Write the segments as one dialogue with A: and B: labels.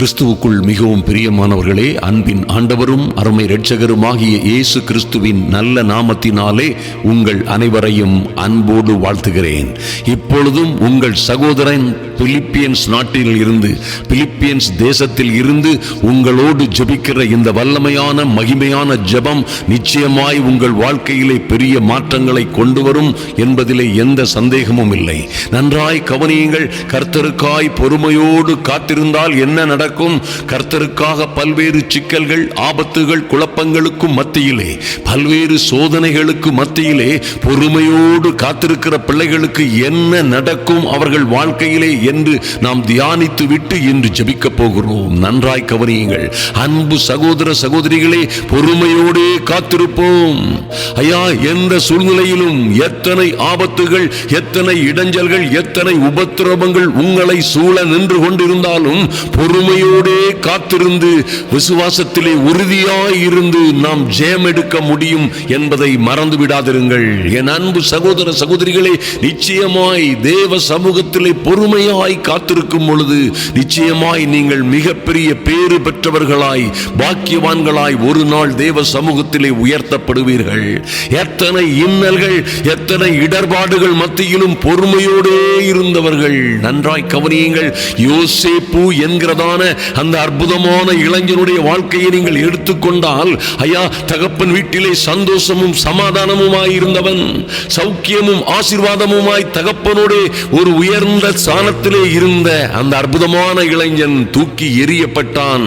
A: கிறிஸ்துவுக்குள் மிகவும் பிரியமானவர்களே, அன்பின் ஆண்டவரும் அருமை இரட்சகருமாகிய இயேசு கிறிஸ்துவின் நல்ல நாமத்தினாலே உங்கள் அனைவரையும் அன்போடு வாழ்த்துகிறேன். இப்பொழுதும் உங்கள் சகோதரன் பிலிப்பியன்ஸ் நாட்டில் இருந்து, பிலிப்பியன்ஸ் தேசத்தில் இருந்து உங்களோடு ஜெபிக்கிற இந்த வல்லமையான மகிமையான ஜெபம் நிச்சயமாய் உங்கள் வாழ்க்கையிலே பெரிய மாற்றங்களை கொண்டு வரும் என்பதிலே எந்த சந்தேகமும் இல்லை. நன்றாய் கவனியுங்கள். கர்த்தருக்காய் பொறுமையோடு காத்திருந்தால் என்ன நடக்கும்? கர்த்தருக்காக பல்வேறு சிக்கல்கள், ஆபத்துகள், குழப்பங்களுக்கும் மத்தியிலே, பல்வேறு சோதனைகளுக்கு மத்தியிலே பொறுமையோடு காத்திருக்கிற பிள்ளைகளுக்கு என்ன நடக்கும் அவர்கள் வாழ்க்கையிலே என்று நாம் தியானித்து விட்டு இன்று ஜெபிக்க போகிறோம். நன்றாய் கவனியுங்கள். அன்பு சகோதர சகோதரிகளே, பொறுமையோடே காத்திருப்போம். ஐயா, எந்த சூழ்நிலையிலும் எத்தனை ஆபத்துகள், எத்தனை இடைஞ்சல்கள், எத்தனை உபத்திரவங்கள் உங்களை சூழ நின்று கொண்டிருந்தாலும் பொறுமையோடே காத்திருந்து விசுவாசத்திலே உறுதியாய் இருந்து நாம் ஜெயம் எடுக்க முடியும் என்பதை மறந்து விடாதிருங்கள். என் அன்பு சகோதர சகோதரிகளே, நிச்சயமாய் தேவ சமூகத்திலே பொறுமையாய் காத்திருக்கும் பொழுது நிச்சயமாய் நீங்கள் மிகப்பெரிய பேறு பெற்றவர்களாய், பாக்கியவான்களாய் ஒரு நாள் தேவ சமூகத்திலே உயர்த்தப்படுவீர்கள். எத்தனை இன்னல்கள், எத்தனை இடர்பாடுகள் மத்தியிலும் பொறுமையோடே இருந்தவர்கள். நன்றாய் கவனியுங்கள். யோசேப்பு என்கிறதான அந்த அற்புதமான இளைஞனுடைய வாழ்க்கையை நீங்கள் எடுத்துக்கொண்டால், ஐயா, தகப்பன் வீட்டிலே சந்தோஷமும் சமாதானமுமாய் இருந்தவன், சௌக்கியமும் ஆசீர்வாதமுமாய் தகப்பனோட ஒரு உயர்ந்த ஸ்தானத்திலே இருந்த அந்த அற்புதமான இளைஞன் தூக்கி எறியப்பட்டான்.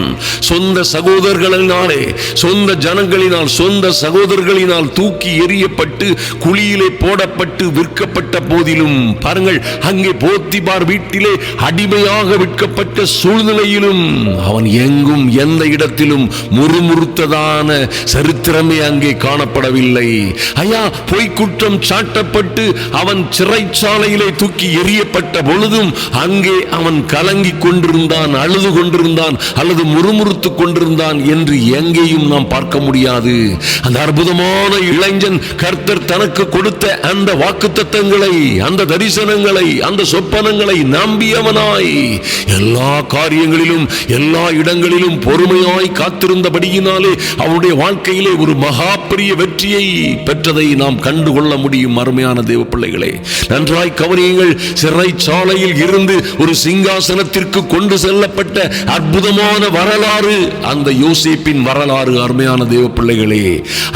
A: சொந்த சகோதரர்களினாலே, சொந்த ஜனங்களினால், சொந்த சகோதரர்களினால் தூக்கி எறியப்பட்டு குழியிலே போடப்பட்டு விற்கப்பட்ட போதிலும், பாருங்கள், அங்கே போத்திபார் வீட்டிலே அடிமையாக விற்கப்பட்ட சூழ்நிலையிலும் அவன் எங்கும் எந்த இடத்திலும் முறுமுறுத்ததான சரித்திரமே அங்கே காணப்படவில்லை. ஐயா, பொய்க்குற்றம் சாட்டப்பட்டு அவன் சிறைச்சாலையிலே தூக்கி எறியப்பட்ட பொழுதும் அங்கே அவன் கலங்கி கொண்டிருந்தான், அழுது கொண்டிருந்தான், அல்லது முறுமுறுத்து கொண்டிருந்தான் என்று எங்கேயும் நாம் பார்க்க முடியாது. அந்த அற்புதமான இளைஞன் கர்த்தர் தனக்கு கொடுத்த அந்த வாக்குத்தத்தங்களை, அந்த தரிசனங்களை, அந்த சொப்பனங்களை நம்பியவனாய் எல்லா காரியங்களிலும், எல்லா இடங்களிலும் பொறுமையாய் காத்திருந்தபடியினாலே அவனுடைய வாழ்க்கையிலே ஒரு மகா பெரிய வெற்றியை பெற்றதை நாம் கண்டுகொள்ள முடியும். அருமையான தேவ பிள்ளைகளே, நன்றாய் கவனியுங்கள். சிறைச்சாலையில் இருந்து ஒரு சிங்காசனத்திற்கு கொண்டு செல்லப்பட்ட அற்புதமான வரலாறு அந்த யோசேப்பின் வரலாறு. அருமையான தேவ பிள்ளைகளே,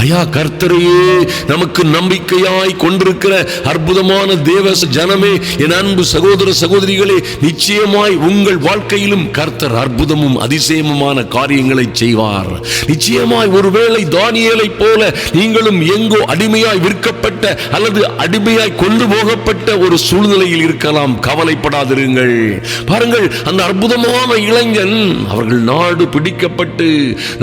A: ஐயா, கர்த்தரையே நமக்கு நம்பிக்கையாய் கொண்டிருக்கிற அற்புதமான தேவ ஜனமே, என் அன்பு சகோதர சகோதரிகளே, நிச்சயமாய் உங்கள் வாழ்க்கையிலும் கர்த்தர் அற்புதமும் அதிசயமுமான காரியங்களை செய்வார். நிச்சயமாய் ஒருவேளை தானியேலை போல நீங்களும் எங்கோ அடிமையாய் விற்கப்பட்ட அல்லது அடிமையாய் கொண்டு போகப்பட்ட ஒரு சூழ்நிலையில் இருக்கலாம். கவலைப்படாதிருங்கள். பாருங்கள், அந்த அற்புதமான இளைஞன், அவர்கள் நாடு பிடிக்கப்பட்டு,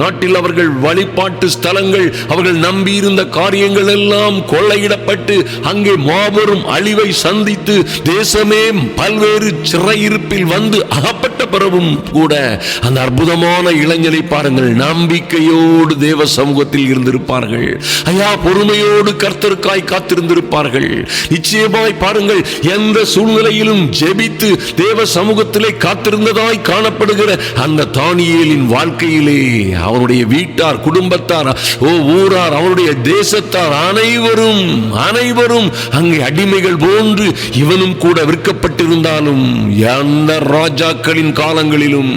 A: நாட்டில் அவர்கள் வழிபாட்டு ஸ்தலங்கள், அவர்கள் நம்பியிருந்த காரியங்கள் எல்லாம் கொள்ளையிடப்பட்டு அங்கே மாபெரும் அழிவை சந்தித்து தேசமே பல்வேறு சிறையிருப்பில் வந்து அகப்பட்ட பிறகும் கூட அந்த அற்புதமான இளைஞனை பாருங்கள், நம்பிக்கையோடு தேவ சமூகத்தில் இருந்திருப்பார்கள். ஐயா, பொறுமையோடு கர்த்தருக்காய் காத்திருந்திருப்பார்கள். நிச்சயமாய் பாருங்கள், எந்த சூழ்நிலையிலும் ஜெபித்து தேவ சமூகத்திலே காத்திருந்ததாய் காணப்படுகிற அந்த தானியேலின் வாழ்க்கையிலே அவனுடைய வீட்டார், குடும்பத்தார், ஊரார், அவனுடைய தேசத்தார் அனைவரும் அங்கே அடிமைகள் போன்று இவனும் கூட விற்கப்பட்டிருந்தாலும், எந்த ராஜாக்களின் காலங்களிலும்,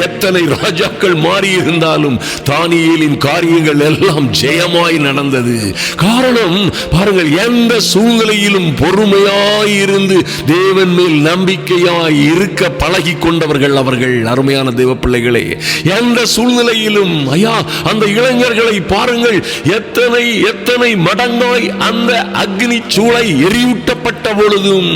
A: எத்தனை ராஜாக்கள் மாறி இருந்தாலும் தானியேலின் காரியங்கள் எல்லாம் ஜெயமாய் நடந்தது. காரணம், பாருங்கள், எந்த சூழ்நிலையிலும் பொறுமையாய் இருந்து தேவன் மேல் நம்பிக்கையாய் இருக்க பழகி கொண்டவர்கள் அவர்கள். அருமையான தேவ பிள்ளைகளே, எந்த சூழ்நிலையிலும், ஐயா, அந்த இளைஞர்களை பாருங்கள், எத்தனை மடங்காய் அந்த அக்னி சூளை எரியூட்டப்பட்ட பொழுதும்,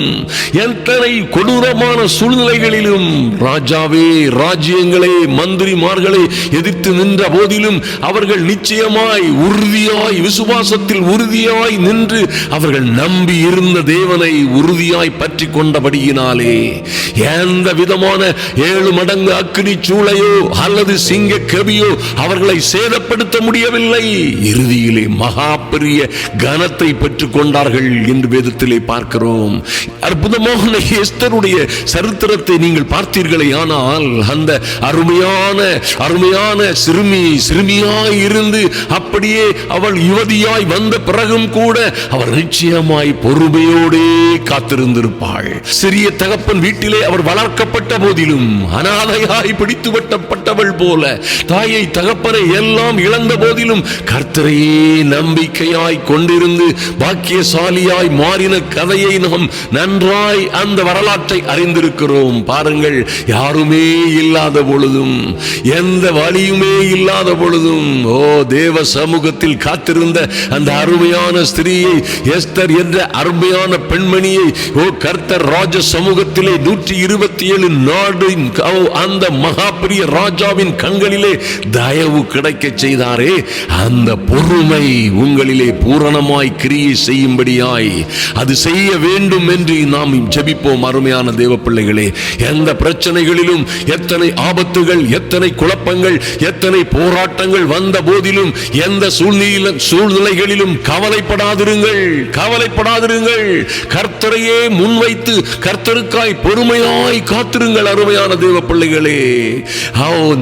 A: எத்தனை கொடூரமான சூழ்நிலைகளிலும், ராஜாவே, ராஜ்யங்களே, மந்திரிமார்களை எதிர்த்து நின்ற போதிலும் அவர்கள் நிச்சயமாய் உறுதியாய், விசுவாசத்தில் உறுதியாய் நின்று அவர்கள் நம்பி இருந்த தேவனை உறுதியாய் பற்றி கொண்டபடியினாலே எந்த விதமான 7 மடங்கு அக்னி சூளையோ அல்லது சிங்க கவியோ அவர்களை சேதப்படுத்த முடியவில்லை. இறுதியிலே மகா பெரிய கனத்தை பெற்றுக் கொண்டார்கள் என்று வேதத்திலே பார்க்கிறோம். அற்புதமான எஸ்தருடைய சரித்திரத்தை நீங்கள் பார்த்தீர்களே ஆனால், அந்த அருமையான சிறுமியாய் இருந்து அப்படியே அவள் யுவதியாய் வந்த பிறகும் கூட அவர் நிச்சயமாய் பொறுமையோடே காத்திருந்திருப்பாள். சிறிய தகப்பன் வீட்டிலே அவர் வளர்க்கப்பட்ட போதிலும் அனாதையாய் பிடித்து வெட்டப்பட்டவள் போல தாயை தகப்பனை எல்லாம் இழந்த போதிலும் கர்த்தரையே நம்பிக்கையாய் கொண்டிருந்து பாக்கியசாலியாய் மாறின கதையை நாம் நன்றாய் அந்த வரலாற்றை அறிந்திருக்கிறோம். பாருங்கள், யாருமே இல்லாத பொழுதும், எந்த வழியுமே இல்லாத பொழுதும் தேவ சமூகத்தில் காத்திருந்த அந்த அருமையான ஸ்திரீயை, எஸ்தர் என்ற அருமையான பெண்மணியை கர்த்தர் ராஜ சமூகத்திலே 127 நாடின் அந்த மகாபெரிய ராஜாவின் கண்களிலே தயவு கிடைக்க செய்தாரே, அந்த பொறுமை உங்களிலே பூரணமாய் கிரியை செய்யும்படியாய் அது செய்ய வேண்டும் என்று நாம் ஜெபிப்போம். அருமையான தேவ பிள்ளைகளே, எந்த பிரச்சனைகளிலும், எத்தனை ஆபத்துகள், எத்தனை குழப்பங்கள், எத்தனை போராட்டங்கள் வந்த போதிலும், எந்த சூழ்நிலைகளிலும் கவலைப்படாதிருங்கள். கர்த்தரையே முன்வைத்து கர்த்தருக்காய் பொறுமையாய் காத்திருங்கள். அருமையான தேவ பிள்ளைகளே,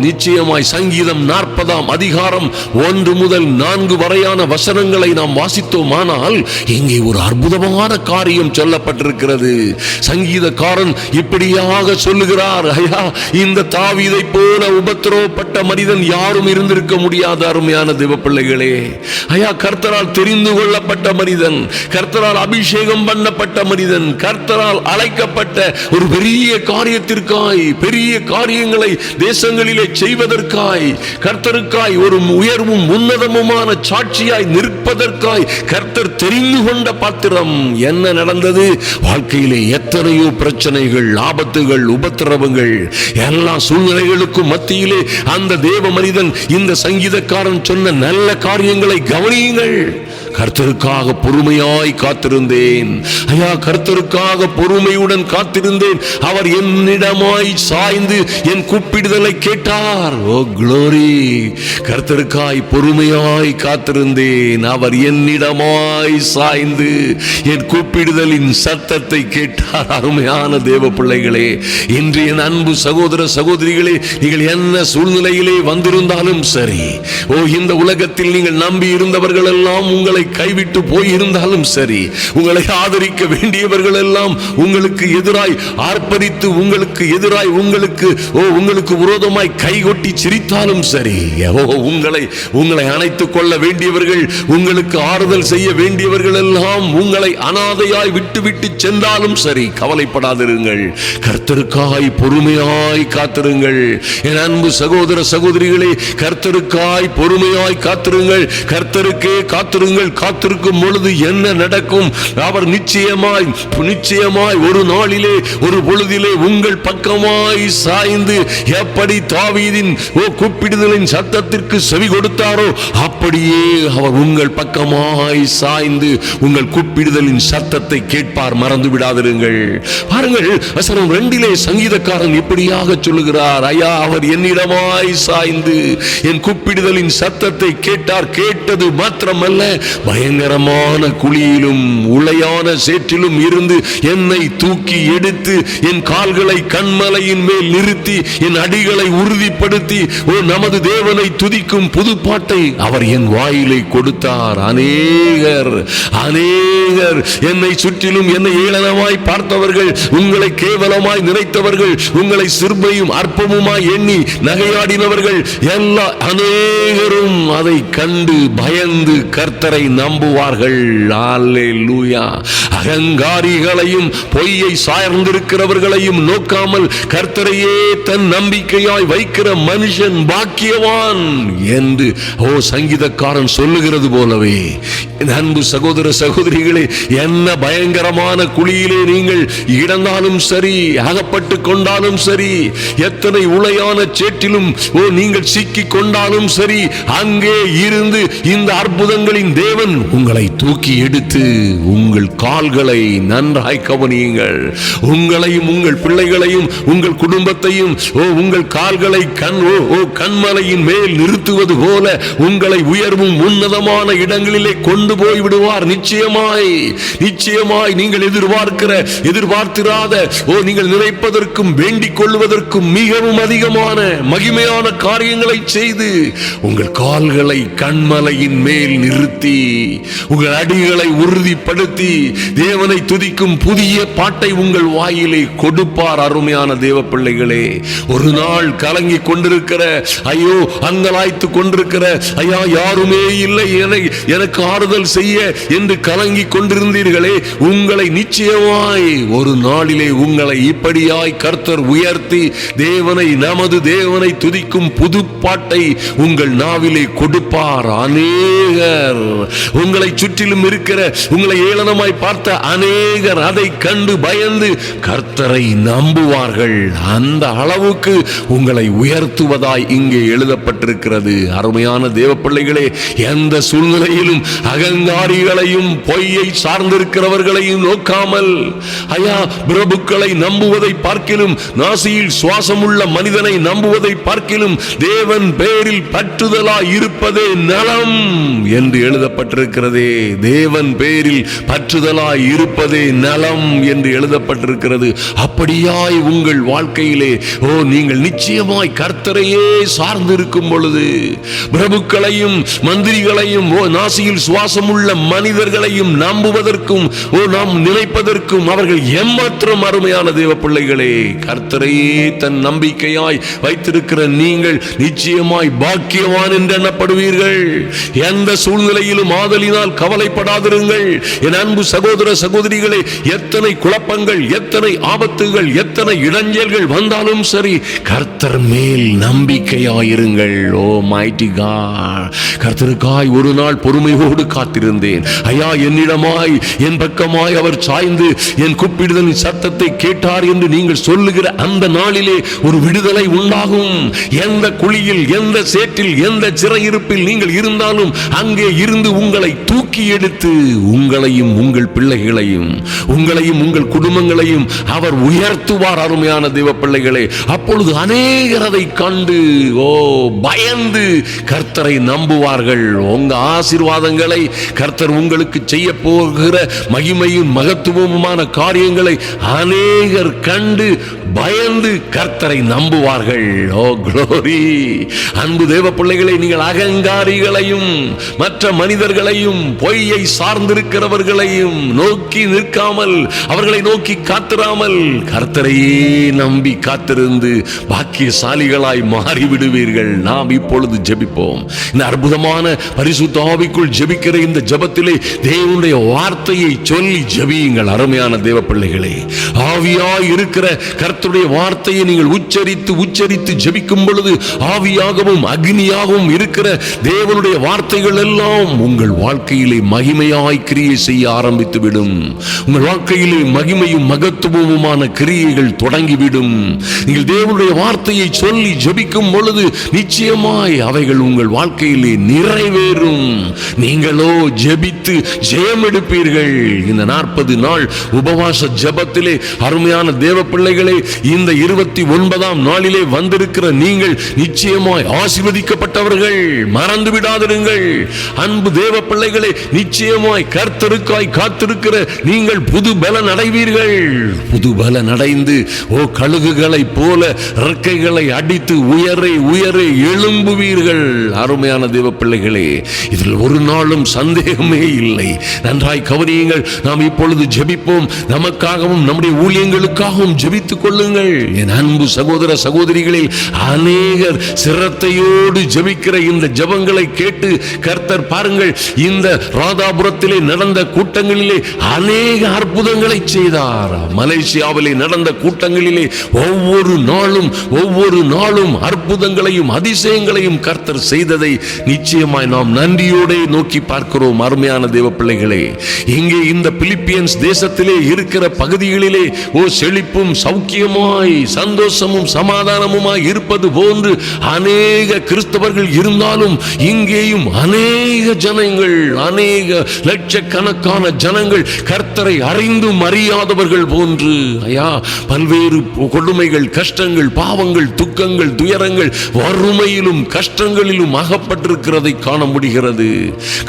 A: நிச்சயமாய் சங்கீதம் 40ஆம் அதிகாரம் 1 முதல் 4 வரையான வசனங்களை நாம் வாசித்தோமானால் இங்கே ஒரு அற்புதமான காரியம் சொல்லப்பட்டிருக்கிறது. சங்கீதக்காரன் இப்படியாக சொல்லுகிறார், ஐயா, இந்த தாவீதை போல உபத்திரவப்பட்ட மனிதன் யாரும் இருந்திருக்க முடியாது. அருமையான தேவ பிள்ளைகளே, ஐயா, கர்த்தரால் தெரிந்து கொள்ளப்பட்ட மனிதன், கர்த்தரால் அபிஷேகம் பண்ணப்பட்ட மனிதன், கர்த்தரால் அழைக்கப்பட்ட ஒரு பெரிய காரியத்திற்காய், பெரிய காரியங்களை தேசங்களிலே செய்வதற்காய், கர்த்தருக்காய் ஒரு உயர்வும் உன்னதமுமான சாட்சியாய் நிற்பதற்காய் கர்த்தர் தெரிந்து கொண்ட பாத்திரம். என்ன நடந்தது? வாழ்க்கையிலே எத்தனையோ பிரச்சனைகள், ஆபத்துகள், உபத்திரவங்கள், எல்லா சூழ்நிலைகளுக்கும் மத்தியிலே அந்த தேவ மனிதன், இந்த சங்கீதக்காரன் சொன்ன நல்ல காரியங்களை கவனியுங்கள். கர்த்தருக்காக பொறுமையாய் காத்திருந்தேன். ஐயா, கர்த்தருக்காக பொறுமையுடன் காத்திருந்தேன். அவர் என்னிடமாய் சாய்ந்து என் கூப்பிடுதலை கேட்டார். ஓ க்ளோரி! கர்த்தருக்காய் பொறுமையாய் காத்திருந்தேன். அவர் என்னிடமாய் சாய்ந்து என் கூப்பிடுதலின் சத்தத்தை கேட்டார். அருமையான தேவ பிள்ளைகளே, இன்று என் அன்பு சகோதர சகோதரிகளே, நீங்கள் என்ன சூழ்நிலையிலே வந்திருந்தாலும் சரி, இந்த உலகத்தில் நீங்கள் நம்பி இருந்தவர்கள் எல்லாம் உங்களை கைவிட்டு போயிருந்தாலும் சரி, உங்களை ஆதரிக்க வேண்டியவர்கள் எல்லாம் உங்களுக்கு எதிராய் ஆர்ப்பரித்து உங்களுக்கு எதிராய் உங்களுக்கு விரோதமாய் கைகொட்டி சிரித்தாலும் சரி, உங்களை அணைத்துக் கொள்ள வேண்டியவர்கள், உங்களுக்கு ஆறுதல் செய்ய வேண்டியவர்கள் எல்லாம் உங்களை அனாதையாய் விட்டு சென்றாலும் சரி, கவலைப்படாதிருங்கள். கர்த்தருக்காய் பொறுமையாய் காத்திருங்கள். என் அன்பு சகோதர சகோதரிகளே, கர்த்தருக்காய் பொறுமையாய் காத்திருங்கள். கர்த்தருக்கே காத்திருங்கள். காத்திருக்கும் பொழுது என்ன நடக்கும்? அவர் நிச்சயமாய் ஒரு நாளிலே, ஒரு பொழுதிலே உங்கள் பக்கமாய் சாய்ந்து, எப்படி தாவீதின் கூப்பிடுதலின் சத்தத்திற்கு செவி கொடுத்தாரோ அப்படியே அவர் உங்கள் பக்கமாய் சாய்ந்து உங்கள் கூப்பிடுதலின் சத்தத்தை கேட்பார். மறந்து விடாதிருங்கள். பாருங்கள், வசனம் 2 சங்கீதக்காரன் இப்படியாக சொல்லுகிறார், ஐயா, அவர் என்னிடமாய் சாய்ந்து என் கூப்பிடுதலின் சத்தத்தை கேட்டார். கேட்டது மாத்திரமல்ல, பயங்கரமான குழியிலும் உளையான சேற்றிலும் இருந்து என்னை தூக்கி எடுத்து என் கால்களை கண்மலையின் மேல் நிறுத்தி என் அடிகளை உறுதிப்படுத்தி நமது தேவனை துதிக்கும் புதுப்பாட்டை அவர் என் வாயிலை கொடுத்தார். அநேகர் என்னை சுற்றிலும் என்னை ஏளனமாய் பார்த்தவர்கள், உங்களை கேவலமாய் நினைத்தவர்கள், உங்களை சிறுமையும் அற்பமுமாய் எண்ணி நகையாடினவர்கள் எல்லா அநேகரும் அதை கண்டு பயந்து கர்த்தரை நம்புவார்கள். அல்லேலூயா! அகங்காரிகளையும் பொய்யை சார்ந்திருக்கிறவர்களையும் நோக்காமல் கர்த்தரையே தன் நம்பிக்கையாய் வைக்கிற மனுஷன் பாக்கியவான் என்று சங்கீதக்காரன் சொல்லுகிறது போலவே, அன்பு சகோதர சகோதரிகளே, என்ன பயங்கரமான குழியிலே நீங்கள் இடந்தாலும் சரி, அகப்பட்டு கொண்டாலும் சரி, எத்தனை உளையான சேற்றிலும் நீங்கள் சிக்கி கொண்டாலும் சரி, அங்கே இருந்து இந்த அற்புதங்களின் தேவ தேவன் உங்களை தூக்கி எடுத்து உங்கள் கால்களை நன்றாய் கவனியுங்கள். உங்களையும் உங்கள் பிள்ளைகளையும் உங்கள் குடும்பத்தையும் உங்கள் கால்களை கண்மலையின் மேல் நிறுத்துவது போல உங்களை உயர்வும் உன்னதமான இடங்களிலே கொண்டு போய் விடுவார். நிச்சயமாய் நிச்சயமாய் நீங்கள் எதிர்பார்த்திராத நீங்கள் நினைப்பதற்கும் வேண்டிக் கொள்வதற்கும் மிகவும் அதிகமான மகிமையான காரியங்களை செய்து உங்கள் கால்களை கண்மலையின் மேல் நிறுத்தி உங்கள் அடிகளை உறுதிப்படுத்தி தேவனை துதிக்கும் புதிய பாட்டை உங்கள் வாயிலே கொடுப்பார். அருமையான தேவ பிள்ளைகளே, ஒரு நாள் கலங்கி கொண்டிருக்கிற, ஐயோ அங்கலாய்த்து கொண்டிருக்கிற, ஐயா யாருமே இல்லை எனக்கு ஆறுதல் செய்ய என்று கலங்கி கொண்டிருந்தீர்களே, உங்களை நிச்சயமாய் ஒரு நாளிலே உங்களை இப்படியாய் கர்த்தர் உயர்த்தி நமது தேவனை துதிக்கும் புது பாட்டை உங்கள் நாவிலே கொடுப்பார். அநேகர் உங்களை சுற்றிலும் இருக்கிற உங்களை ஏளனமாய் பார்த்த அநேகர் அதை கண்டு பயந்து கர்த்தரை நம்புவார்கள். அந்த அளவுக்கு உங்களை உயர்த்துவதாய் இங்கே எழுதப்பட்டிருக்கிறது. அருமையான தேவ பிள்ளைகளே, எந்த சூழ்நிலையிலும் அகங்காரிகளையும் பொய்யை சார்ந்திருக்கிறவர்களையும் நோக்காமல், ஐயா பிரபுக்களை நம்புவதை பார்க்கிலும் நாசியில் சுவாசமுள்ள மனிதனை நம்புவதை பார்க்கிலும் தேவன் பேரில் பற்றுதலாய் இருப்பதே நலம் என்று எழுதப்பட்டிருக்கிறதே. தேவன் பேரில் பற்றுதலாய் இருப்பதே நலம் என்று எழுதப்பட்டிருக்கிறது. அப்படியாய் உங்கள் வாழ்க்கையிலே நீங்கள் நிச்சயமாய் கர்த்தரையே சார்ந்திருக்கும் பொழுது பிரபுக்களையும் மந்திரிகளையும் நாசியில் சுவாசமுள்ள மனிதர்களையும் நம்புவதற்கும் நாம் நினைப்பதற்கும் அவர்கள் எம்மாத்திரம் அருமையான தேவ பிள்ளைகளே, கர்த்தரையே தன் நம்பிக்கையாய் வைத்திருக்கிற நீங்கள் நிச்சயமாய் பாக்கியவான் என்று எண்ணப்படுவீர்கள். எந்த சூழ்நிலையிலும் ஆதலினால் கவலைப்படாதிருங்கள். என் அன்பு சகோதர சகோதரிகளே, எத்தனை குழப்பங்கள், எத்தனை ஆபத்துகள், எத்தனை இடைஞ்சல்கள் வந்தாலும் சரி, கர்த்தர் மேல் நம்பிக்கையாயிருங்கள். ஓ மைட்டி காட், கர்த்தருக்காய் ஒரு நாள் பொறுமையோடு காத்திருந்தேன். ஐயா என்னிடமாய் என் பக்கமாய் அவர் சாய்ந்து என் கூப்பிடுதலின் சத்தத்தை கேட்டார் என்று நீங்கள் சொல்லுகிற அந்த நாளிலே ஒரு விடுதலை உண்டாகும். எந்த குழியில், எந்த சேற்றில், எந்த சிறையிருப்பில் நீங்கள் இருந்தாலும் அங்கே இருந்து உங்களை தூக்கி எடுத்து உங்களையும் உங்கள் பிள்ளைகளையும் உங்களையும் உங்கள் குடும்பங்களையும் அவர் உயர்த்துவார். அருமையான தேவ பிள்ளைகளே, அப்பொழுது அநேகர் அதை கண்டு பயந்து கர்த்தரை நம்புவார்கள். உங்க ஆசீர்வாதங்களை கர்த்தர் உங்களுக்கு செய்ய போகிற மகிமையும் மகத்துவமுமான காரியங்களை அநேகர் கண்டு பயந்து கர்த்தரை நம்புவார்கள். ஓ க்ளோரி! அன்பு தேவ பிள்ளைகளை, நீங்கள் அகங்காரிகளையும் மற்ற மனிதர்களையும் பொய்யை சார்ந்திருக்கிறவர்களையும் நோக்கி நிற்காமல், அவர்களை நோக்கி காத்திராமல், கர்த்தரையே நம்பி காத்திருந்து பாக்கியசாலிகளாய் மாறிவிடுவீர்கள். நாம் இப்பொழுது ஜெபிப்போம். இந்த அற்புதமான பரிசுத்த ஆவிக்குள் ஜெபிக்கிற இந்த ஜெபத்திலே தேவனுடைய வார்த்தையை சொல்லி ஜெபியுங்கள். அருமையான தேவ பிள்ளைகளே, ஆவியாய் இருக்கிற கர்த்தருடைய வார்த்தையை நீங்கள் உச்சரித்து ஜெபிக்கும் பொழுது ஆவியாகவும் அக்னியாகவும் இருக்கிற தேவனுடைய வார்த்தைகள் எல்லாம் உங்கள் வாழ்க்கையிலே மகிமையாய் கிரியை செய்ய ஆரம்பித்துவிடும். உங்கள் வாழ்க்கையிலே மகிமையும் மகத்துவமுமான கிரியைகள் தொடங்கிவிடும். நீங்கள் தேவனுடைய வார்த்தையை சொல்லி ஜெபிக்கும் பொழுது நிச்சயமாய் அவைகள் உங்கள் வாழ்க்கையிலே நிறைவேறும். நீங்களோ ஜெபித்து ஜெயம் எடுப்பீர்கள். இந்த 40 நாள் உபவாச ஜெபத்திலே அருமையான தேவ பிள்ளைகளே, இந்த 29ஆம் நாளிலே வந்திருக்கிற நீங்கள் நிச்சயமாய் ஆசீர்வதிக்கப்பட்டவர்கள். மறந்து விடாதிருங்கள். அன்பு தேவ பிள்ளைகளே, நிச்சயமாய் கர்த்தருக்காய் காத்திருக்கிற நீங்கள் புது பலன் அடைவீர்கள். புது பலன் அடைந்து கழுகுகளை போல இறக்கைகளை அடித்து உயரே எழும்புவீர்கள். அருமையான தேவ பிள்ளைகளே, இதில் ஒரு நாளும் சந்தேகமே இல்லை. நன்றாய் கவனியுங்கள். நாம் இப்பொழுது ஜெபிப்போம். நமக்காகவும் நம்முடைய ஊழியங்களுக்காகவும் ஜெபித்துக் கொள்ளுங்கள். என் அன்பு சகோதர சகோதரிகளில் அநேகர் சிரத்தையோடு ஜெபிக்கிற இந்த ஜெபங்களை கேட்டு கர்த்தர் பாருங்கள், இந்த ராதாபுரத்திலே நடந்த கூட்டங்களிலே அநேக அற்புதங்களை செய்தார். மலேசியாவிலே நடந்த கூட்டங்களிலே ஒவ்வொரு நாளும் அற்புதங்களையும் அதிசயங்களையும் கர்த்தர் செய்ததை நிச்சயமாய் நாம் நன்றியோடு நோக்கி பார்க்கிறோம். அருமையான தேவ பிள்ளைகளே, இங்கே இந்த பிலிப்பியன்ஸ் தேசத்திலே இருக்கிற பகுதிகளிலே செழிப்பும் சௌக்கியம் நிச்சயமாய் சந்தோஷமும் சமாதானமுமாய் இருப்பது போன்று அநேக கிறிஸ்தவர்கள் இருந்தாலும் இங்கேயும் அநேக ஜனங்கள், அநேக லட்சக்கணக்கான ஜனங்கள் கர்த்தரை அறிந்தும் அறியாதவர்கள் போன்று ஐயா பல்வேறு கொடுமைகள், கஷ்டங்கள், பாவங்கள், துக்கங்கள், துயரங்கள், வறுமையிலும் கஷ்டங்களிலும் அகப்பட்டிருக்கிறதை காண முடிகிறது.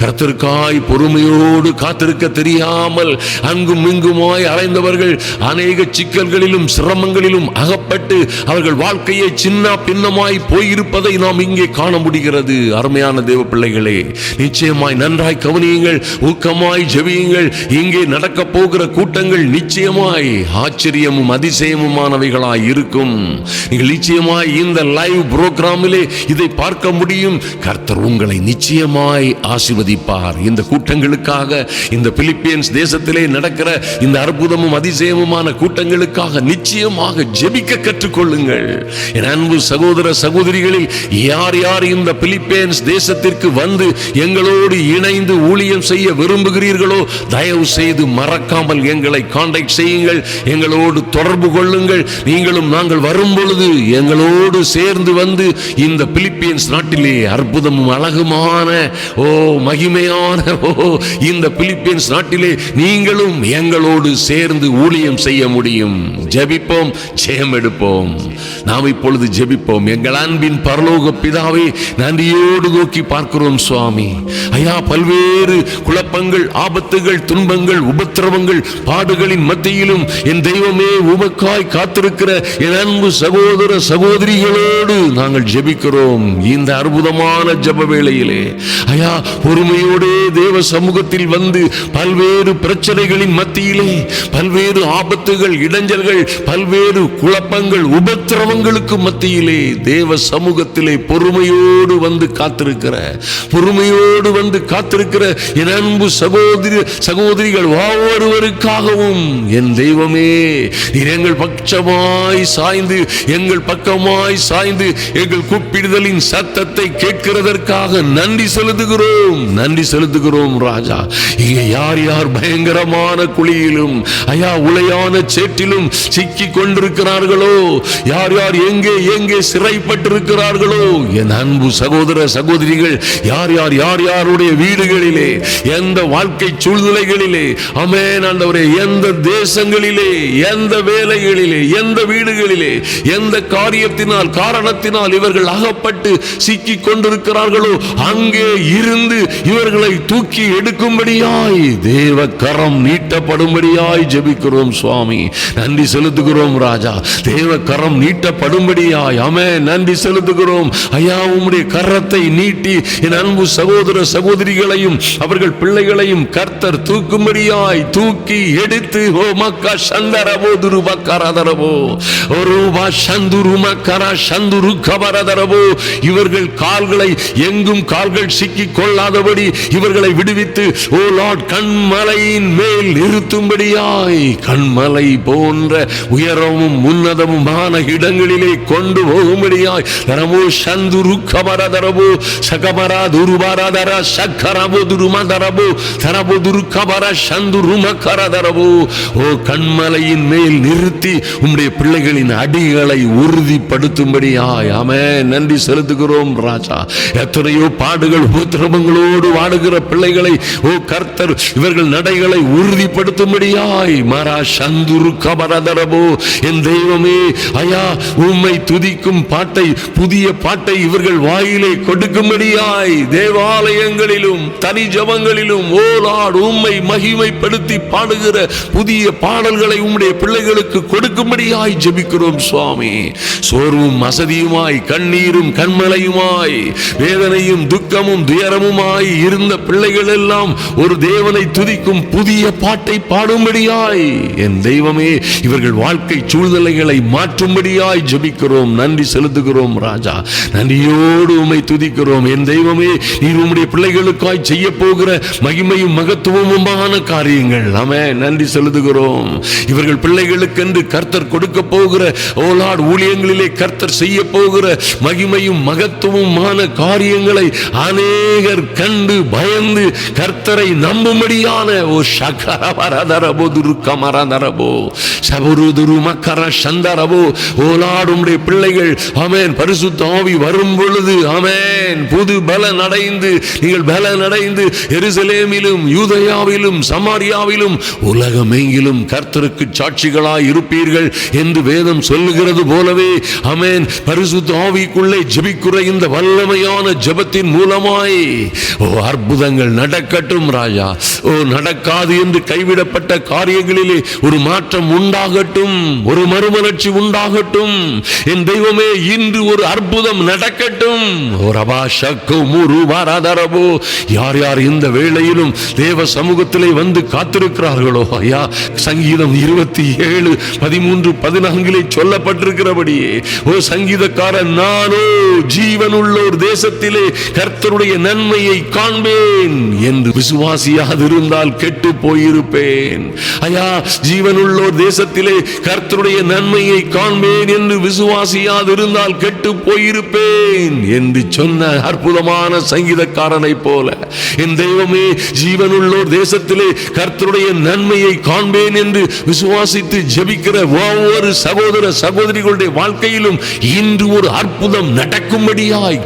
A: கர்த்தருக்காய் பொறுமையோடு காத்திருக்க தெரியாமல் அங்கும் இங்குமாய் அலைந்தவர்கள் அநேக சிக்கல்களிலும் சிரமங்களிலும் அகப்பட்டு அவர்கள் வாழ்க்கையை சின்ன பின்னமாய் போயிருப்பதை நாம் இங்கே காண முடிகிறது. அருமையான தேவ பிள்ளைகளே, நிச்சயமாய் நன்றாய் கவனியுங்கள், ஊக்கமாய் ஜெபியுங்கள். இங்கே நடக்க போகிற கூட்டங்கள் நிச்சயமாய் ஆச்சரியமும் அதிசயமுமானவைகளாய் இருக்கும். நீங்கள் நிச்சயமாய் இந்த லைவ் புரோகிராமிலே இதை பார்க்க முடியும். கர்த்தர் உங்களை நிச்சயமாய் ஆசீர்வதிப்பார். இந்த கூட்டங்களுக்காக, இந்த பிலிப்பீன்ஸ் தேசத்திலே நடக்கிற இந்த அற்புதமும் அதிசயமுமான கூட்டங்களுக்காக நிச்சயமாக ஜெபிக்க கற்றுக்கொள்ளுங்கள். என் அன்பு சகோதர சகோதரிகளில் யார் யார் இந்த பிலிப்பீன்ஸ் தேசத்திற்கு வந்து எங்களோடு இணைந்து ஊழியம் செய்ய விரும்புகிறீர்களோ தயவு செய்து மறக்காமல் எங்களை கான்டாக்ட் செய்யுங்கள், எங்களோடு தொடர்பு கொள்ளுங்கள். நீங்களும் நாங்கள் வரும் பொழுது எங்களோடு சேர்ந்து வந்து இந்த பிலிப்பீன்ஸ் நாட்டிலே அற்புதமும் அழகுமான மகிமையான இந்த பிலிப்பீன்ஸ் நாட்டிலே நீங்களும் எங்களோடு சேர்ந்து ஊழியம் செய்ய முடியும். ஜெபிப்போம், ஜெயம் எடுப்போம். நாம் இப்பொழுது ஜெபிப்போம். எங்கள் அன்பின் பரலோக பிதாவே, நன்றியோடு நோக்கி பார்க்கிறோம் சுவாமி. ஐயா, பல்வேறு குழப்பங்கள், ஆபத்துகள், துன்பங்கள், உபத்திரவங்கள், பாடுகளின் மத்தியிலும் என் தெய்வமே உமக்காய் காத்திருக்கிற என் அன்பு சகோதர சகோதரிகளோடு நாங்கள் ஜெபிக்கிறோம். இந்த அற்புதமான ஜெப வேளையிலே ஐயா பொறுமையோடே தேவ சமூகத்தில் வந்து பல்வேறு பிரச்சனைகளின் மத்தியிலே, பல்வேறு ஆபத்துகள், இடைஞ்சல்கள், பல்வேறு குழப்பங்கள், உபத்திரவங்களுக்கு மத்தியிலே தேவ சமூகத்திலே பொறுமையோடு வந்து காத்திருக்கிற, பொறுமையோடு வந்து காத்திருக்கிற என் அன்பு சகோதரிகள் ஒவ்வொருவருக்காகவும் என் தெய்வமே நீர் எங்கள் பட்சமாய் சாய்ந்து, எங்கள் பக்கமாய் சாய்ந்து எங்கள் கூப்பிடுதலின் சத்தத்தை கேட்கிறதற்காக நன்றி செலுத்துகிறோம், நன்றி செலுத்துகிறோம் ராஜா. இங்கே யார் யார் பயங்கரமான குழியிலும் ஐயா உளையான சேற்றிலும் சிக்கி கொண்டிருக்கிறார்களோ, யார் யார் எங்கே எங்கே சிறைப்பட்டிருக்கிறார்களோ என் அன்பு சகோதர சகோதரிகள், யார் யார் யார் யாருடைய வீடுகளிலே, எந்த வாழ்க்கை சூழ்நிலைகளிலே, ஆமென் ஆண்டவரே, எந்த தேசங்களிலே, எந்த வேலைகளிலே, எந்த வீடுகளிலே, எந்த காரணத்தினால் இவர்கள் அகப்பட்டு சிக்கி கொண்டிருக்கிறார்களோ அங்கே இருந்து இவர்களை தூக்கி எடுக்கும்படியாய் தேவ கரம் நீட்டப்படும்படியாய் ஜெபிக்கிறோம் சுவாமி. நன்றி செலுத்துகிறோம் ராஜா. தேவ கரம் நீட்டப்படும்படியாய் ஆமென் நன்றி செலுத்துகிறோம் ஐயா. உம்முடைய கரத்தை நீட்டி என் அன்பு சகோதர சகோதரிகளையும் அவர்கள் பிள்ளைகளையும் கர்த்தர் தூக்கும்படியாய் தூக்கி எடுத்து ஓ மக்கா சந்தரபோ துருபக்கரதரபோ ஒருபா சந்துருமக்கரா சந்துரு கபரதரபோ இவர்கள் கால்களை எங்கும் கால்கள் சிக்கி கொள்ளாதபடி இவர்களை விடுவித்து ஓ லார்ட் கண்மலையின் மேல் நிறுத்தும்படியாய் கண்மலை போன்ற உயரமும் உன்னதமுமான இடங்களிலே கொண்டு போகும்படியாய் தரமோ சந்துரு கபரதரபோ சகமரா துருபாரதர சக்கரபோ துருமதரபோ தரபோ துரு கபர சந்துருமக்கரதரபோ ஓ கண்மலையின் மேல் நிறுத்தி உம்முடைய பிள்ளைகளின் அடிகளை உறுதிப்படுத்தும்படியாய் ஆமென் நன்றி செலுத்துகிறோம் ராஜா. எத்தனையோ பாடுகள் உபத்திரவங்களோடு வாடுகிற பிள்ளைகளை ஓ கர்த்தர் இவர்கள் நடைகளை உறுதிப்படுத்தும்படியாய் மாரா சந்துரு கபரதரபோ என் தெய்வமே ஐயா உம்மை துதிக்கும் பாட்டை, புதிய பாட்டை இவர்கள் வாயிலே கொடுக்கும்படியாய் தேவாலயங்களிலும் தனி ஜபங்களிலும் ஓ லார்ட் உம்மை மகிமைப்படுத்தி பாடுகிற புதிய பாடல்களை உம்முடைய பிள்ளைகளுக்கு கொடுக்கும்படியாய் ஜெபிக்கிறோம் சுவாமி. சோர்வும் அசதியுமாய், கண்ணீரும் கண்மலையுமாய், வேதனையும் துக்கமும் துயரமுமாய் இருந்த பிள்ளைகள் எல்லாம் ஒரு தேவனை துதிக்கும் புதிய பாட்டை பாடும்படியாய் என் தெய்வமே இவர்கள் வாழ்க்கை சூழ்நிலைகளை மாற்றும்படியாய் ஜெபிக்கிறோம். நன்றி செலுத்துகிறோம் ராஜா. நன்றியோடு உம்மை துதிக்கிறோம் என் தெய்வமே. நீர் உம்முடைய பிள்ளைகளுக்காய் செய்ய போகிற மகிமையும் மகத்துவமுமான காரியங்கள் ஆமென் நன்றி செலுத்துகிறோம். இவர்கள் பிள்ளைகளுக்கென்று கர்த்தர் கொடுக்க போகிற ஓ லார்ட் ஊழியங்களிலே கர்த்தர் செய்ய போகிற போகிற மகிமையும் மகத்துவமான காரியங்களை அநேகர் கண்டு பயந்து கர்த்தரை நம்பும்படியான ஓ ஷகரபரதரபோ துருக்கமரதரபோ சபருதுரு மக்கர சந்தரபோ ஓலாடுடைய பிள்ளைகள் ஆமென் பரிசுத்த ஆவி வரும் பொழுது ஆமென் புது பலன் அடைந்து நீங்கள் பலன் அடைந்து எருசலேமிலும் யூதேயாவிலும் சமாரியாவிலும் உலகமெங்கிலும் கர்த்தருக்கு சாட்சிகளாய் இருப்பீர்கள் என்று வேதம் சொல்லுகிறது போலவே ஆமென் பரிசுத்த ஆவிக்குள்ளே ஜெபிக்கிற இந்த வல்லமையான ஜெபத்தின் மூலமாய் ஓ அற்புதங்கள் நடக்கட்டும் ராஜா. ஓ நடக்காது என்று கைவிடப்பட்ட காரியங்களிலே ஒரு மாற்றம் உண்டாகட்டும், ஒரு மறுமலர்ச்சி உண்டாகட்டும். என் தெய்வமே இன்று ஒரு அற்புதம் நடக்கட்டும். யார் யார் இந்த வேளையிலும் தேவ சமூகத்திலே வந்து காத்திருக்கிறார்களோ ஐயா, சங்கீதம் 27:13-14 சொல்லப்பட்டிருக்கிறபடியே ஓ சங்கீதக்காரன் நானோ ஜீவனுள்ளோர் தேசத்திலே கர்த்தருடைய நன்மையை காண்பேன் என்று விசுவாசியாதிருந்தால் கெட்டு போயிருப்பேன். ஐயா, ஜீவனுள்ளோர் தேசத்திலே கர்த்தருடைய நன்மையை காண்பேன் என்று விசுவாசியாதிருந்தால் கெட்டு போயிருப்பேன் என்று சொன்ன அற்புதமான சங்கீதக்காரனை போல என் தெய்வமே ஜீவனுள்ளோர் தேசத்திலே கர்த்தருடைய நன்மையை காண்பேன் என்று விசுவாசித்து ஜெபிக்கிற ஒவ்வொரு சகோதர சகோதரிகளுடைய வாழ்க்கையிலும் இன்று ஒரு அற்புதம் நடக்கும்படியாய்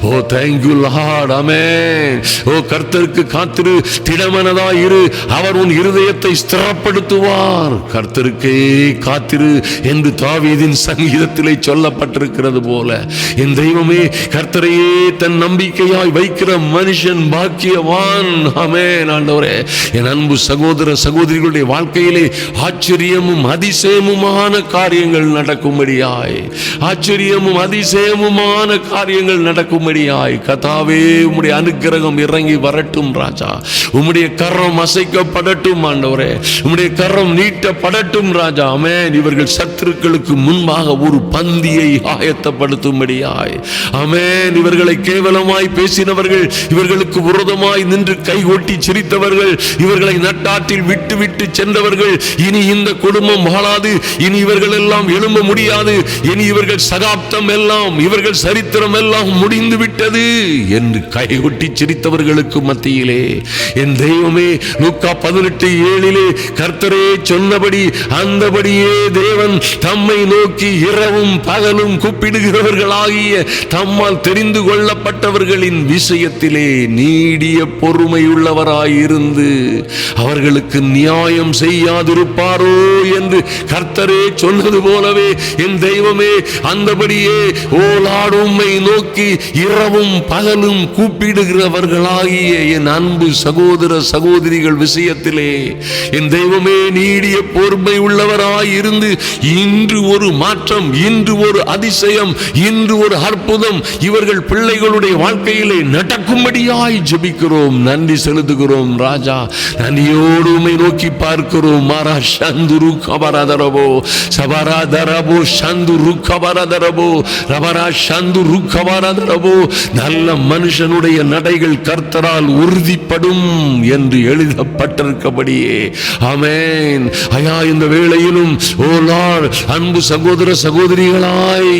A: ஓ thank you Lord, amen. ஓ கர்த்தருக்கு காத்திரு, திடமனதாய் இரு, அவர் உன் இருதயத்தை ஸ்திரப்படுத்துவார். கர்த்தருக்கே காத்திரு என்று தாவீதின் சங்கீதத்திலே சொல்லப்பட்டிருக்கிறது போல என் தெய்வமே கர்த்தரையே தன் நம்பிக்கையாய் வைக்கிற மனுஷன் பாக்கியவான். ஆமென் ஆண்டவரே. என் அன்பு சகோதர சகோதரிகளுடைய வாழ்க்கையிலே ஆச்சரியமும் அதிசயமுமான காரியங்கள் நடக்கும்படியாய், ஆச்சரியமும் அதிசயமுமான காரியங்கள் நடக்கும்படியாய் கர்த்தாவே உம்முடைய அனுக்கிரகம் இறங்கி வரட்டும் ராஜா. உம்முடைய கரம் அசைக்கப்படட்டும் ஆண்டவரே, உம்முடைய கரம் நீட்டப்படட்டும் ராஜா. ஆமென். இவர்கள் சத்துருக்களுக்கு முன்பாக ஒரு பந்தியை ஆயத்தப்படுத்தும்படியாய் ஆமென். இவர்களை கேவலமாய் பேசினவர்கள், இவர்களுக்கு விரோதமாய் நின்று கைகொட்டி சிரித்தவர்கள், இவர்களை நட்டாற்றில் விட்டு விட்டு சென்றவர்கள், இனி இந்த குடும்பம் வாழாது, இனி இவர்கள் எல்லாம் எழும்ப முடியாது, இனி இவர்கள் சகாப்தம் எல்லாம், இவர்கள் சரித்திரம் எல்லாம் முடிந்து விட்டது என்று கைகொட்டி சிரித்தவர்களுக்கு மத்தியிலே என் தெய்வமே லூக்கா 18:7 கர்த்தரே சொன்னபடி அந்தபடியே தேவன் தம்மை நோக்கி இரவும் பகலும் கூப்பிடுகிறவர்களாகிய தம்மால் தெரிந்து கொள்ளப்பட்டவர்களின் விஷயத்திலே நீடிய பொறுமையுள்ளவராயிருந்து அவர்களுக்கு நியாயம் செய்யாதிருப்பாரோ என்று கர்த்தரே சொன்னது போலவே என் தெய்வமே அந்தபடியே ஓலாடு உம்மை நோக்கி இரவும் பகலும் கூப்பிடுகிறவர்களாகிய என் அன்பு சகோதர சகோதரிகள் விஷயத்திலே என் தெய்வமே நீடிய பொறுமை உள்ளவராயிருந்து இன்று ஒரு மாற்றம், இன்று ஒரு அதிசயம், இன்று ஒரு அற்புதம் இவர்கள் பிள்ளைகளுடைய வாழ்க்கையிலே நடக்கும்படியாய் ஜெபிக்கிறோம். நன்றி செலுத்துகிறோம் ராஜா. நன்றியோடு உம்மை நோக்கி பார்க்கிறோம். மாரா சந்துரு கபரதரபோ சபரதரபோ சந்துரு கபரதரபோ ரபரா சந்துரு கபரதரபோ. நல்ல மனுஷனுடைய நடைகள் கர்த்தரால் உறுதிப்படும் என்று எழுதப்பட்டிருக்கபடியே ஆமென். ஐயா, இந்த வேளையிலும் ஓ லார்ட் அன்பு சகோதர சகோதரிகளாய்,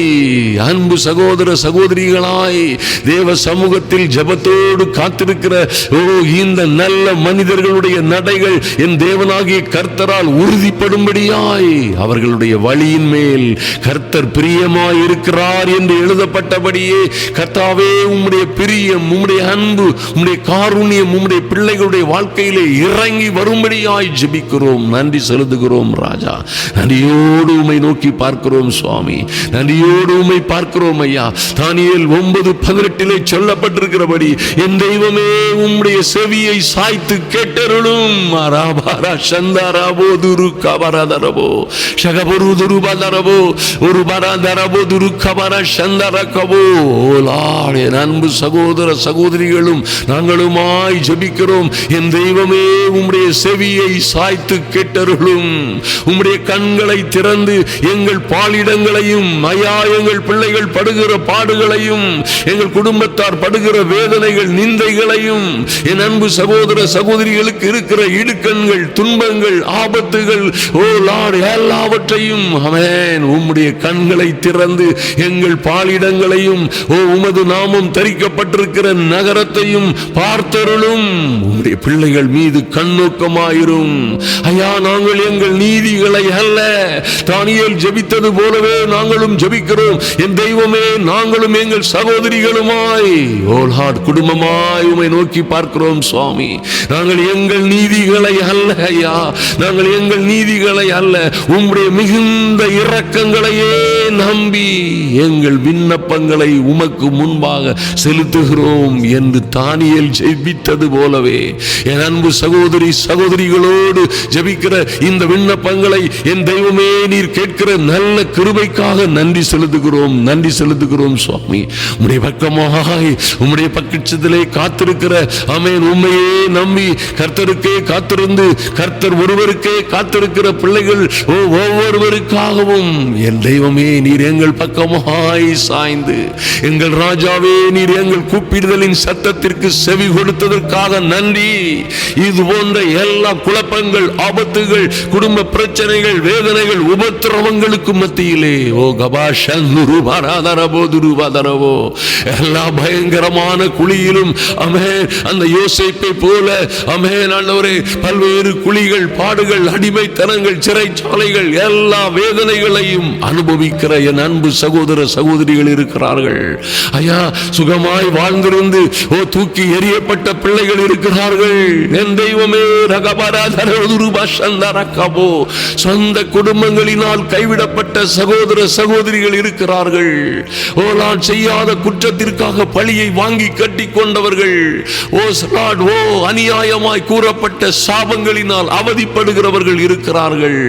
A: அன்பு சகோதர சகோதரிகளாய் தேவ சமூகத்தில் ஜெபத்தோடு காத்திருக்கிற ஓ இந்த நல்ல மனிதர்களுடைய நடைகள் என் தேவனாகிய கர்த்தரால் உறுதிப்படும்படியாய் அவர்களுடைய வழியின் மேல் கர்த்தர் பிரியமாய் இருக்கிறார் என்று எழுதப்பட்டபடியே கர்த்தாவே உம்முடைய பிரியம், உம்முடைய அன்பு, உம்முடைய காருண்யம் உம்முடைய பிள்ளைகளுடைய வாழ்க்கையிலே இறங்கி வரும்படியாய் ஜெபிக்கிறோம். நன்றி செலுத்துகிறோம் ராஜா. நன்றியோடு உம்மை நோக்கி பார்க்கிறோம் சுவாமி. நன்றியோடு உம்மை பார்க்கிறோம் ஐயா. தானியேல் 9:18 சொல்லப்பட்டிருக்கிறபடி என் தெய்வமே உம்முடைய செவியை சாய்த்து கேட்டருளும். மாராபாரா சந்தாராபோ துரு கபரதரபோ ஷகபரு துருபதரபோ ஒரு பரதரபோ துரு கபர சந்தரகபோ. லார்ட் என் அன்பு சகோதர சகோதரிகளும் நாங்களுமாய் ஜெபிக்கிறோம். என் தெய்வமே உம்முடைய செவியை சாய்த்து கேட்டருளும். உம்முடைய கண்களை திறந்து எங்கள் பாலிடங்களையும் ஐயா எங்கள் பிள்ளைகள் படுகிற பாடுகளையும் எங்கள் குடும்பத்தார் படுகிற வேதனைகள், நிந்தைகளையும், என் அன்பு சகோதர சகோதரிகளுக்கு இருக்கிற இடுக்கண்கள், துன்பங்கள், ஆபத்துகள், ஓ லார்ட், எல்லாவற்றையும் ஆமென் உம்முடைய கண்களை திறந்து எங்கள் பாலிடங்களையும், ஓ உமது நாமம் தரிக்கப்பட்டிருக்கிற நகரத்தையும் பார்த்தருளும். உம்முடைய பிள்ளைகள் மீது கண்ணோக்கமாயிரும் ஐயா. நாங்கள் எங்கள் நீதிகளை அல்ல, தானியேல் ஜெபித்தது போலவே நாங்களும் ஜெபிக்கிறோம். என் தெய்வமே, நாங்களும் எங்கள் சகோதரிகளுமாய், ஓ லார்ட், குடும்பமாய் உம்மை நோக்கி பார்க்கிறோம் சுவாமி. நாங்கள் எங்கள் நீதிகளை அல்ல ஐயா, நாங்கள் எங்கள் நீதிகளை அல்ல, உம்முடைய மிகுந்த இரக்கங்களையே நம்பி எங்கள் விண்ணப்பங்களை உமக்கு முன்பாக செலுத்துகிறோம் என்று தானியேல் ஜெபித்தது போலவே என் அன்பு சகோதரி சகோதரிகளோடு ஜெபிக்கிற இந்த விண்ணப்பங்களை என் தெய்வமே நீர் கேட்கிற நல்ல கிருபைக்காக நன்றி செலுத்துகிறோம், நன்றி செலுத்துகிறோம் சுவாமி. உம்முடைய பக்கமாய் உம்முடைய பக்கத்திலே காத்திருக்கிற ஆமென் உம்மையே நம்பி கர்த்தருக்கே காத்திருந்து கர்த்தர் ஒருவருக்கே காத்திருக்கிற பிள்ளைகள் ஒவ்வொருவருக்காகவும் என் தெய்வமே நீர் எங்கள் பக்கமாய் சாய்ந்து, எங்கள் ராஜாவே நீர் எங்கள் கூப்பிடுதலின் சத்தத்திற்கு செவி கொடுத்ததற்காக நன்றி. இது போன்ற எல்லா குழப்பங்கள், ஆபத்துகள், குடும்ப பிரச்சனைகள், வேதனைகள், உபத்திரவங்களுக்கு மத்தியிலே ஓ கபாஷந்துரு பராதரபோ துருபதரவோ எல்லா பயங்கரமான குழியிலும் ஆமென் அந்த யோசேப்பை போல ஆமென் ஆண்டவரே பல்வேறு குழிகள், பாடுகள், அடிமைத்தனங்கள், சிறைச்சாலைகள், எல்லா வேதனைகளையும் அனுபவிக்கிற என் அன்பு சகோதர சகோதரிகள் இருக்கிறார்கள் ஐயா. சுகமாய் வாழ்ந்திருந்து ஓ தூக்கி எறியப்பட்ட பிள்ளைகள் இருக்கிறார்கள். என் தெய்வமே ரகபராதரதுருபஷந்தரகபோ சொந்த குடும்பங்களினால் கைவிடப்பட்ட சகோதர சகோதரிகள் இருக்கிறார்கள். ஓ லார்ட், செய்யாத குற்றத்திற்காக பழியை வாங்கி கட்டி கொண்டவர்கள், ஓ லார்ட், ஓ அநியாயமாய் கூறப்பட்ட சாபங்களினால் அவதிப்படுகிறவர்கள் இருக்கிறார்கள்.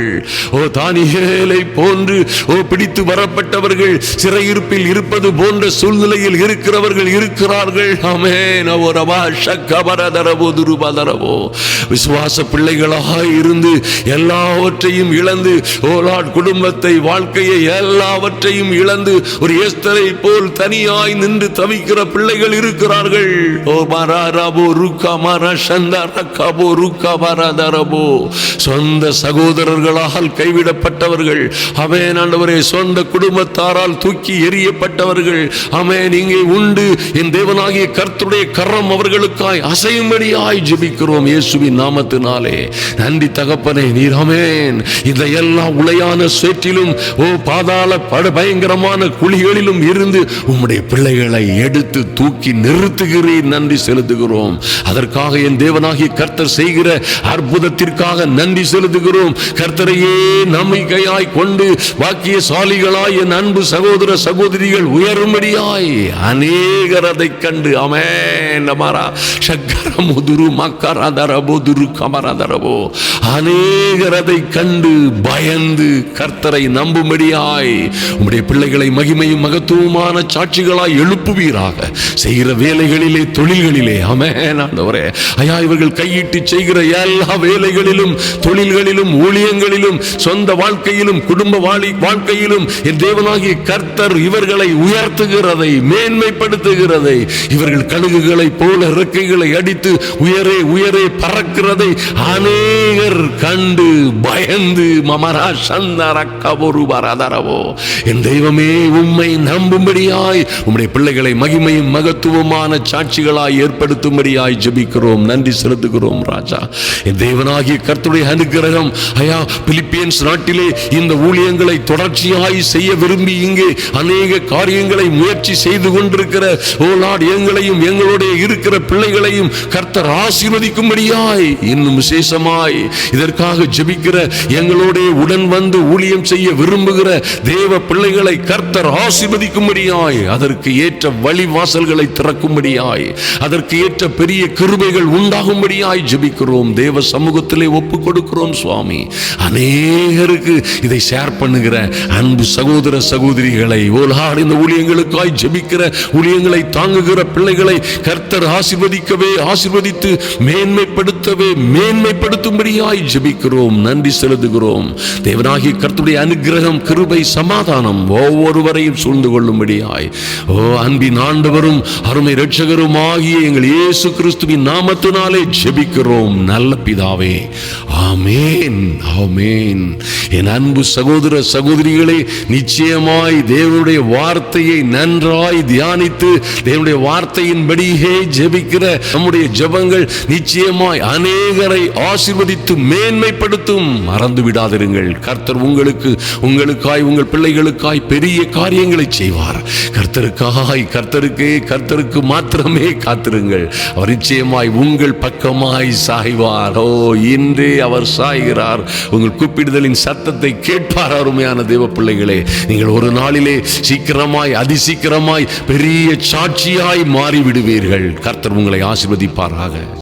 A: ஓ தானியேலை போன்று ஓ பிடித்து வரப்பட்டவர்கள், சிறையிருப்பில் இருப்பது போன்ற சூழ்நிலையில் இருக்கிறவர்கள் இருக்கிறார்கள். ஆமென். ஓ ரபா ஷக்கபரதரபோ துருபதரபோ விசுவாச பிள்ளைகளாக இருந்து எல்லாவற்றையும் இழந்து, ஓ லார்ட், குடும்பத்தை, வாழ்க்கையை எல்லாவற்றையும் இழந்து ஒரு எஸ்தரை போல் தனியாய் நின்று தவிக்கிற பிள்ளைகள் இருக்கிறார்கள். ஓ மராரபோ ருக்கா மரஷந்தரகபோ ருக்கா மரதரபோ சொந்த சகோதரர்களால் கைவிடப்பட்டவர்கள், ஆமென் ஆண்டவரே, சொந்த குடும்பத்தாரால் தூக்கி எறியப்பட்டவர்கள், ஆமென் இங்கே உண்டு. என் தேவனாகிய கர்த்தருடைய கரம் அவர்களுக்காய் அசையும்படியாய் ஜெபிக்கிறோம் இயேசுவின் நாமத்தினாலே. நன்றி தகப்பனே, நீர் ஆமென் இந்த எல்லா உளையான சேற்றிலும் ஓ பாதாள பயங்கரமான குழிகளிலும் இருந்து உம்முடைய பிள்ளைகளை எடுத்து தூக்கி நிறுத்துகிறீர். நன்றி செலுத்துகிறோம். அதற்காக என் தேவனாகிய கர்த்தர் செய்கிற அற்புதத்திற்காக நன்றி செலுத்துகிறோம். கர்த்தரையே நம்பிக்கையாய் கொண்டு பாக்கியசாலிகளாய் என் அன்பு சகோதர சகோதரிகள் உயரும்படியாய் அநேகர் அதை கண்டு ஆமென் நமரா ஷக்கரமுதுரு மக்கரதரபோதுரு கமரதரபோ அநேகர் அதை கண்டு பயந்து கர்த்தரை நம்பும்படியாய் உம்முடைய பிள்ளைகளை மகிமையும் மகத்துவமான சாட்சிகளாய் எழுப்புவீராக. செய்கிற வேலைகளிலே, தொழில்களிலே ஆமென் ஆண்டவரே ஐயா, இவர்கள் கையிட்டு செய்கிற எல்லா வேலைகளிலும், தொழில்களிலும், ஊழியங்களிலும், சொந்த வாழ்க்கையிலும், குடும்ப வாழ்க்கையிலும் என் தேவனாகிய கர்த்தர் இவர்களை உயர்த்துகிறதை, மேன்மைப்படுத்துகிறதை, இவர்கள் கழுகுகளை போல இறக்கைகளை அடித்து உயரே உயரே பறக்கிறதை அநேகர் கண்டு பயந்து மமரா சந்தரக்கபொரு பரதரவோ என் தெய்வமே உம்மை நம்பும்படியாய் உம்முடைய பிள்ளைகளை மகிமையும் மகத்துவமான சாட்சிகளாய் ஏற்படுத்தும்படியாய் ஜெபிக்கிறோம். நன்றி செலுத்துகிறோம் ராஜா. என் தேவனாகிய கர்த்தருடைய அனுக்கிரகம் ஐயா, பிலிப்பியன்ஸ் நாட்டிலே இந்த ஊழியங்களை தொடர்ச்சியாய் செய்ய விரும்பி இங்கே அநேக காரியங்களை முயற்சி செய்து கொண்டிருக்கிற ஓ லார்ட், எங்களையும் எங்களுடைய இருக்கிற பிள்ளைகளையும் கர்த்தர் ஆசீர்வதிக்கும்படியாய் இன்னும் விசேஷமாய் இதற்காக ஜெபிக்கிற எங்களோட உடன் வந்து ஊழியம் செய்ய விரும்புகிற தேவ பிள்ளைகளை கர்த்தர் ஆசீர்வதிக்கும்படியாய் அதற்கு ஏற்ற வழி வாசல்களை திறக்கும் வரும்படியாய், அதற்கு ஏற்ற பெரிய கிருபைகள் உண்டாகும்படியாய் ஜெபிக்கிறோம். தேவ சமூகத்திலே ஒப்பு கொடுக்கிறோம் சுவாமி. அநேகருக்கு இதை ஷேர் பண்ணுகிற அன்பு சகோதர சகோதரிகளை, இந்த ஊழியங்களுக்காய் ஜெபிக்கிற, ஊழியங்களை தாங்குகிற பிள்ளைகளை கர்த்தர் ஆசீர்வதிக்கவே, ஆசீர்வதித்து மேன்மைப்படுத்தவே, மேன்மைப்படுத்தும்படியாய் ஜெபிக்கிறோம். நன்றி செலுத்துகிறோம். தேவனாகிய கர்த்தருடைய அனுக்கிரகம், கிருபை, சமாதானம் ஒவ்வொருவரையும் சூழ்ந்து கொள்ளும்படியாய் அன்பின் ஆண்டவரும் அருமை இரட்சகரும் ஆகிய எங்கள் இயேசு கிறிஸ்துவின் நாமத்தினாலே ஜெபிக்கிறோம் நல்ல பிதாவே. ஆமென், ஆமென். என் அன்பு சகோதர சகோதரிகளே, நிச்சயமாய் தேவனுடைய வார்த்தையை நன்றாய் தியானித்து தேவனுடைய வார்த்தையின்படியே ஜெபிக்கிற நம்முடைய ஜெபங்கள் நிச்சயமாய் அநேகரை ஆசீர்வதித்து மேன்மைப்படுத்தும். மறந்து விடாதிருங்கள். கர்த்தர் உங்களுக்காய், உங்கள் பிள்ளைகளுக்காய் பெரிய காரியங்களை செய்வார். கர்த்தருக்கு மாத்திரமே காத்திருங்கள். அவர் நிச்சயமாய் உங்கள் பக்கமாய் சாய்வார். இன்றே அவர் சாய்கிறார். உங்கள் கூப்பிடுதலின் சத்தத்தை கேட்பார். அருமையான தேவ பிள்ளைகளே, நீங்கள் ஒரு நாளிலே சீக்கிரமாய், அதிசீக்கிரமாய் பெரிய சாட்சியாய் மாறிவிடுவீர்கள். கர்த்தர் உங்களை ஆசீர்வதிப்பாராக.